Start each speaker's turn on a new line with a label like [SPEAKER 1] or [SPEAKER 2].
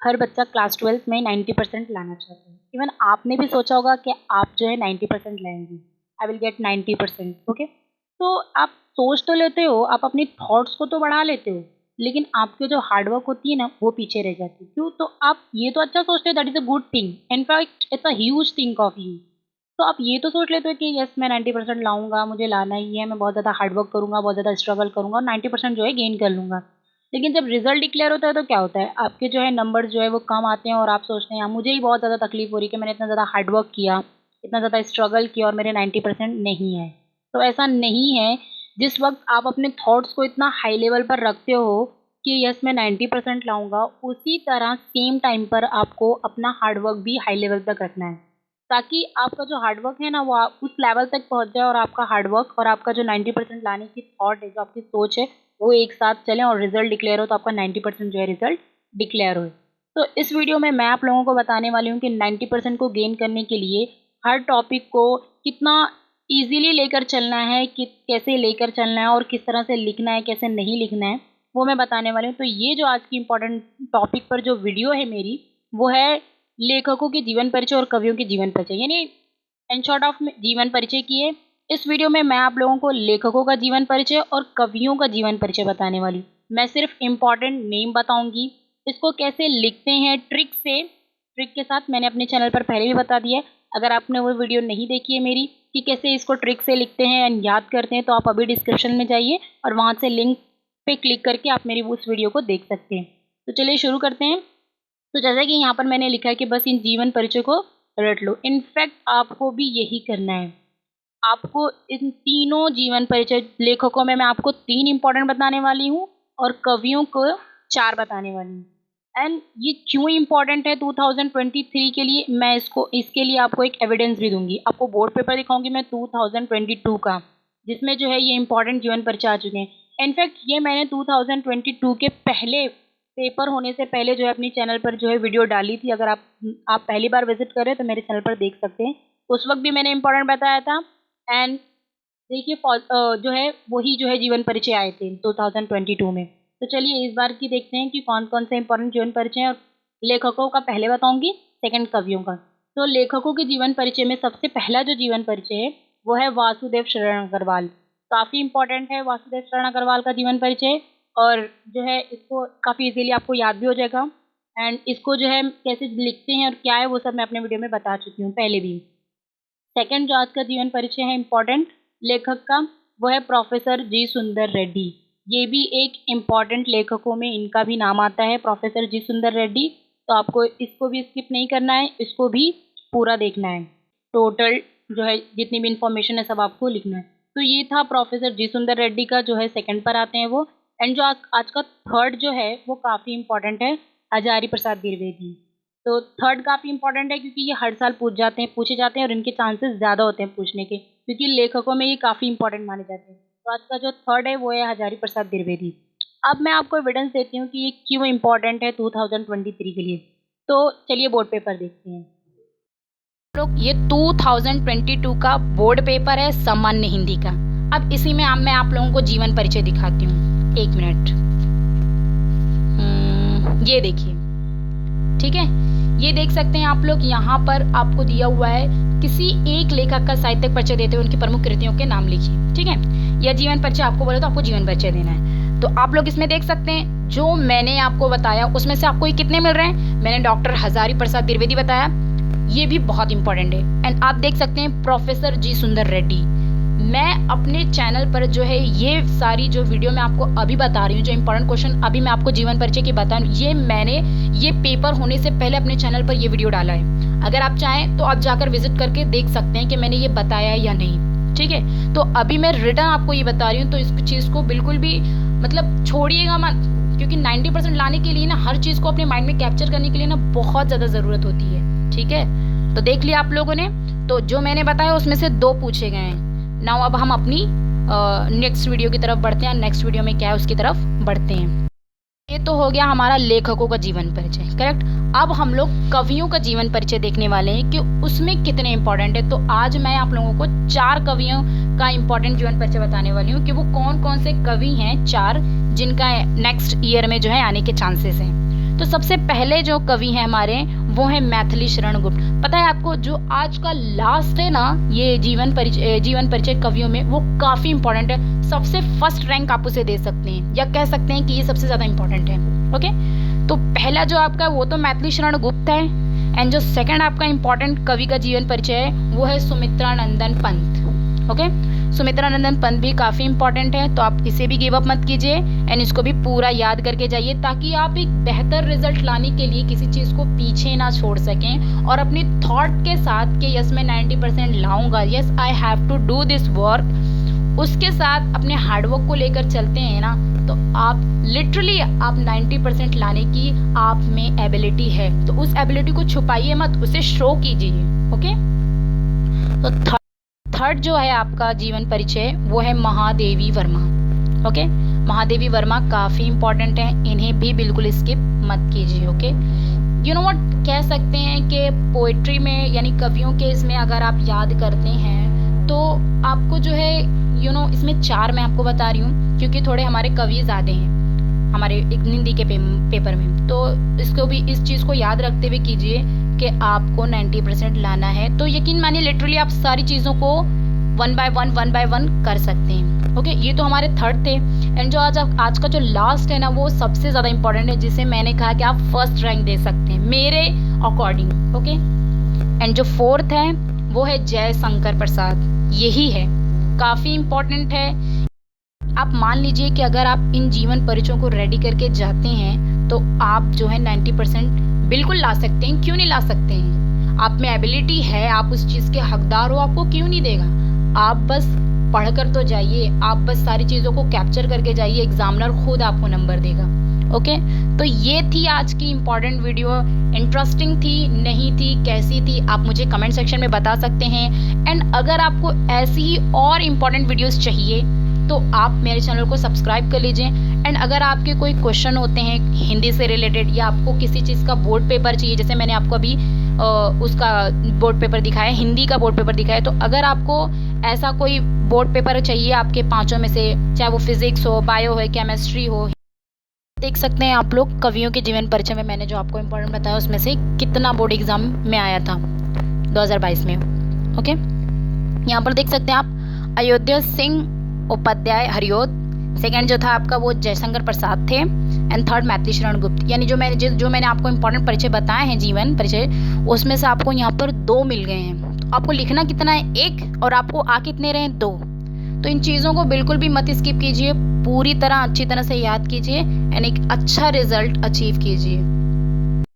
[SPEAKER 1] हर बच्चा class 12th में 90% लाना चाहता है। इवन आपने भी सोचा होगा कि आप जो है 90% लाएँगे, आई विल गेट 90%, ओके? तो आप सोच तो लेते हो, आप अपनी थॉट्स को तो बढ़ा लेते हो, लेकिन आपकी जो हार्ड वर्क होती है ना, वो पीछे रह जाती है। क्यों? तो आप ये तो अच्छा सोचते हो, that is a good thing, in fact it's a huge thing of you. तो आप ये तो सोच लेते हो कि यस मैं 90% लाऊँगा, मुझे लाना ही है, मैं बहुत ज़्यादा हार्ड वर्क करूँगा, बहुत ज़्यादा स्ट्रगल करूँगा और 90% जो है गेन कर लूँगा। लेकिन जब रिज़ल्ट डिक्लेयर होता है तो क्या होता है? आपके जो है नंबर्स जो है वो कम आते हैं और आप सोचते हैं यार मुझे ही बहुत ज़्यादा तकलीफ़ हो रही है कि मैंने इतना ज़्यादा हार्ड वर्क किया, इतना ज़्यादा स्ट्रगल किया और मेरे 90% नहीं आए। तो ऐसा नहीं है, जिस वक़्त आप अपने थॉट्स को इतना हाई लेवल पर रखते हो कि यस मैं 90% लाऊँगा, उसी तरह सेम टाइम पर आपको अपना हार्ड वर्क भी हाई लेवल तक रखना है। ताकि आपका जो हार्ड वर्क है ना वो उस लेवल तक पहुँच जाए और आपका हार्ड वर्क और आपका जो 90% लाने की थॉट है, जो आपकी सोच है, वो एक साथ चलें और रिज़ल्ट डिक्लेयर हो तो आपका 90% जो है रिज़ल्ट डिक्लेयर हो। तो इस वीडियो में मैं आप लोगों को बताने वाली हूँ कि 90% को गेन करने के लिए हर टॉपिक को कितना ईज़िली लेकर चलना है, कि कैसे लेकर चलना है और किस तरह से लिखना है, कैसे नहीं लिखना है, वो मैं बताने वाली हूँ। तो ये जो आज की इम्पोर्टेंट टॉपिक पर जो वीडियो है मेरी, वो है लेखकों के जीवन परिचय और कवियों के जीवन परिचय, यानी इन शॉर्ट ऑफ जीवन परिचय की है। इस वीडियो में मैं आप लोगों को लेखकों का जीवन परिचय और कवियों का जीवन परिचय बताने वाली हूँ। मैं सिर्फ इम्पॉर्टेंट नेम बताऊंगी, इसको कैसे लिखते हैं ट्रिक के साथ मैंने अपने चैनल पर पहले भी बता दिया है। अगर आपने वो वीडियो नहीं देखी है मेरी कि कैसे इसको ट्रिक से लिखते हैं एंड याद करते हैं, तो आप अभी डिस्क्रिप्शन में जाइए और वहाँ से लिंक पे क्लिक करके आप मेरी उस वीडियो को देख सकते हैं। तो चलिए शुरू करते हैं। तो जैसा कि यहाँ पर मैंने लिखा है कि बस इन जीवन परिचय को रट लो। इनफैक्ट आपको भी यही करना है। आपको इन तीनों जीवन परिचय लेखकों में मैं आपको 3 इम्पोर्टेंट बताने वाली हूँ और कवियों को 4 बताने वाली हूँ। एंड ये क्यों इम्पोर्टेंट है 2023 के लिए, मैं इसके लिए आपको एक एविडेंस भी दूँगी। आपको बोर्ड पेपर दिखाऊँगी मैं 2022 का, जिसमें जो है ये इम्पोर्टेंट जीवन परिचय आ चुके हैं। इनफैक्ट ये मैंने 2022 के पहले पेपर होने से पहले जो है अपनी चैनल पर जो है वीडियो डाली थी। अगर आप पहली बार विज़िट कर रहे हैं तो मेरे चैनल पर देख सकते हैं। उस वक़्त भी मैंने इम्पोर्टेंट बताया था एंड देखिए जो है वही जो है जीवन परिचय आए थे 2022 में। तो चलिए इस बार की देखते हैं कि कौन-कौन से इम्पोर्टेंट जीवन परिचय हैं और लेखकों का पहले बताऊँगी, सेकंड कवियों का। तो लेखकों के जीवन परिचय में सबसे पहला जो जीवन परिचय है, वो है वासुदेव शरण अग्रवाल। काफ़ी इम्पोर्टेंट है वासुदेव शरण अग्रवाल का जीवन परिचय और जो है इसको काफ़ी ईज़िली आपको याद भी हो जाएगा एंड इसको जो है कैसे लिखते हैं और क्या है वो सब मैं अपने वीडियो में बता चुकी हूँ पहले भी। सेकंड जो आज का जीवन परिचय है इम्पोर्टेंट लेखक का, वो है प्रोफेसर जी सुंदर रेड्डी। ये भी एक इम्पोर्टेंट लेखकों में इनका भी नाम आता है, प्रोफेसर जी सुंदर रेड्डी। तो आपको इसको भी स्किप नहीं करना है, इसको भी पूरा देखना है। टोटल जो है जितनी भी इन्फॉर्मेशन है सब आपको लिखना है। तो ये था प्रोफेसर जी सुंदर रेड्डी का, जो है सेकंड पर आते हैं वो। एंड जो आज का थर्ड जो है वो काफ़ी इम्पोर्टेंट है, हजारी प्रसाद द्विवेदी। तो थर्ड काफ़ी इम्पोर्टेंट है क्योंकि ये हर साल पूछे जाते हैं और इनके चांसेस ज़्यादा होते हैं पूछने के, क्योंकि लेखकों में ये काफ़ी इम्पोर्टेंट माने जाते हैं। तो आज का जो थर्ड है वो है हजारी प्रसाद द्विवेदी। अब मैं आपको एविडेंस देती हूँ कि ये क्यों इम्पोर्टेंट है 2023 के लिए। तो चलिए बोर्ड पेपर देखते हैं। लोग ये 2022 का बोर्ड पेपर है सामान्य हिंदी का। अब इसी में मैं आप लोगों को जीवन परिचय दिखाती हूँ, 1 मिनट। ये देखिए, ठीक है, ये देख सकते हैं आप लोग। यहाँ पर आपको दिया हुआ है किसी एक लेखक का साहित्यिक परिचय देते हुए उनकी प्रमुख कृतियों के नाम लिखिए, ठीक है। यह जीवन परिचय आपको बोले तो आपको जीवन परिचय देना है। तो आप लोग इसमें देख सकते हैं जो मैंने आपको बताया उसमें से आपको ये कितने मिल रहे हैं। मैंने डॉक्टर हजारी प्रसाद द्विवेदी बताया, ये भी बहुत इंपॉर्टेंट है। एंड आप देख सकते हैं प्रोफेसर जी सुंदर रेड्डी। मैं अपने चैनल पर जो है ये सारी जो वीडियो मैं आपको अभी बता रही हूँ, जो इंपॉर्टेंट क्वेश्चन अभी मैं आपको जीवन परिचय की बता रही हूँ, ये मैंने ये पेपर होने से पहले अपने चैनल पर ये वीडियो डाला है। अगर आप चाहें तो आप जाकर विजिट करके देख सकते हैं कि मैंने ये बताया है या नहीं, ठीक है। तो अभी मैं रिटर्न आपको ये बता रही हूँ, तो इस चीज़ को बिल्कुल भी मतलब छोड़िएगा मत, क्योंकि 90% लाने के लिए ना, हर चीज़ को अपने माइंड में कैप्चर करने के लिए ना बहुत ज़्यादा ज़रूरत होती है, ठीक है। तो देख लिया आप लोगों ने। तो जो मैंने बताया उसमें से 2 पूछे गए हैं। नाउ अब हम अपनी नेक्स्ट वीडियो की तरफ बढ़ते हैं। नेक्स्ट वीडियो में क्या है उसकी तरफ बढ़ते हैं। ये तो हो गया हमारा लेखकों का जीवन परिचय, करेक्ट। अब हम लोग कवियों का जीवन परिचय देखने वाले हैं कि उसमें कितने इंपॉर्टेंट है। तो आज मैं आप लोगों को 4 कवियों का इंपॉर्टेंट जीवन परिचय बताने वाली हूँ कि वो कौन कौन से कवि हैं, 4, जिनका नेक्स्ट ईयर में जो है आने के चांसेस हैं। तो सबसे पहले जो कवि हैं हमारे वो है मैथिली शरण गुप्त। पता है आपको, जो आज का लास्ट है ना ये जीवन परिचय कवियों में, वो काफ़ी इंपॉर्टेंट है। सबसे फर्स्ट रैंक आप उसे दे सकते हैं या कह सकते हैं कि ये सबसे ज़्यादा इंपॉर्टेंट है। ओके, तो पहला जो आपका वो तो मैथिली शरण गुप्त है, एंड जो सेकंड आपका इंपॉर्टेंट कवि का जीवन परिचय है वो है सुमित्रानंदन पंत। ओके, सुमित्रानंदन पंत भी काफ़ी इंपॉर्टेंट है, तो आप इसे भी गिव अप मत कीजिए एंड इसको भी पूरा याद करके जाइए, ताकि आप एक बेहतर रिजल्ट लाने के लिए किसी चीज़ को पीछे ना छोड़ सकें और अपनी थॉट के साथ कि यस मैं 90% लाऊंगा, yes I have to do this work, उसके साथ अपने हार्डवर्क को लेकर चलते हैं ना, तो आप लिटरली आप 90% लाने की आप में एबिलिटी है। तो उस एबिलिटी को छुपाइए मत, उसे शो कीजिए। ओके, तो थर्ड जो है आपका जीवन परिचय वो है महादेवी वर्मा। ओके, महादेवी वर्मा काफ़ी इंपॉर्टेंट है, इन्हें भी बिल्कुल स्किप मत कीजिए। ओके, यू नो व्हाट, कह सकते हैं कि पोइट्री में यानी कवियों के इसमें अगर आप याद करते हैं तो आपको जो है इसमें 4 मैं आपको बता रही हूँ, क्योंकि थोड़े हमारे कवि ज़्यादा हैं हमारे एक हिंदी के पेपर में, तो इसको भी इस चीज़ को याद रखते हुए कीजिए कि आपको 90% लाना है। तो यकीन मानिए लिटरली आप सारी चीज़ों को वन बाय वन कर सकते हैं। ओके, ये तो हमारे थर्ड थे, एंड जो आज का जो लास्ट है ना वो सबसे ज़्यादा इंपॉर्टेंट है, जिसे मैंने कहा कि आप फर्स्ट रैंक दे सकते हैं मेरे अकॉर्डिंग। ओके, एंड जो फोर्थ है वो है जयशंकर प्रसाद, यही है, काफ़ी इंपॉर्टेंट है। आप मान लीजिए कि अगर आप इन जीवन परिचयों को रेडी करके जाते हैं तो आप जो है 90% बिल्कुल ला सकते हैं। क्यों नहीं ला सकते हैं? आप में एबिलिटी है, आप उस चीज़ के हकदार हो, आपको क्यों नहीं देगा? आप बस पढ़कर तो जाइए, आप बस सारी चीज़ों को कैप्चर करके जाइए, एग्जामिनर खुद आपको नंबर देगा। ओके, तो ये थी आज की इम्पॉर्टेंट वीडियो। इंटरेस्टिंग थी, नहीं थी, कैसी थी, आप मुझे कमेंट सेक्शन में बता सकते हैं। एंड अगर आपको ऐसी ही और इम्पॉर्टेंट वीडियोस चाहिए तो आप मेरे चैनल को सब्सक्राइब कर लीजिए। एंड अगर आपके कोई क्वेश्चन होते हैं हिंदी से रिलेटेड, या आपको किसी चीज़ का बोर्ड पेपर चाहिए, जैसे मैंने आपको अभी उसका बोर्ड पेपर दिखाया, हिंदी का बोर्ड पेपर दिखाया, तो अगर आपको ऐसा कोई बोर्ड पेपर चाहिए आपके 5 में से, चाहे वो फिजिक्स हो, बायो हो, केमिस्ट्री हो, देख सकते हैं आप लोग कवियों के जीवन परिचय में मैंने जो आपको इम्पोर्टेंट बताया उसमें से कितना बोर्ड एग्जाम में आया था 2022 में। ओके, यहाँ पर देख सकते हैं आप अयोध्या सिंह उपाध्याय हरिओद, सेकंड जो था आपका वो जयशंकर प्रसाद थे, एंड थर्ड मैथिली शरण गुप्त। यानी जो मैंने आपको इम्पोर्टेंट परिचय बताए हैं जीवन परिचय, उसमें से आपको यहाँ पर 2 मिल गए हैं। तो आपको लिखना कितना है? 1, और आपको आ कितने रहे हैं? 2। तो इन चीज़ों को बिल्कुल भी मत स्किप कीजिए, पूरी तरह अच्छी तरह से याद कीजिए एंड एक अच्छा रिजल्ट अचीव कीजिए।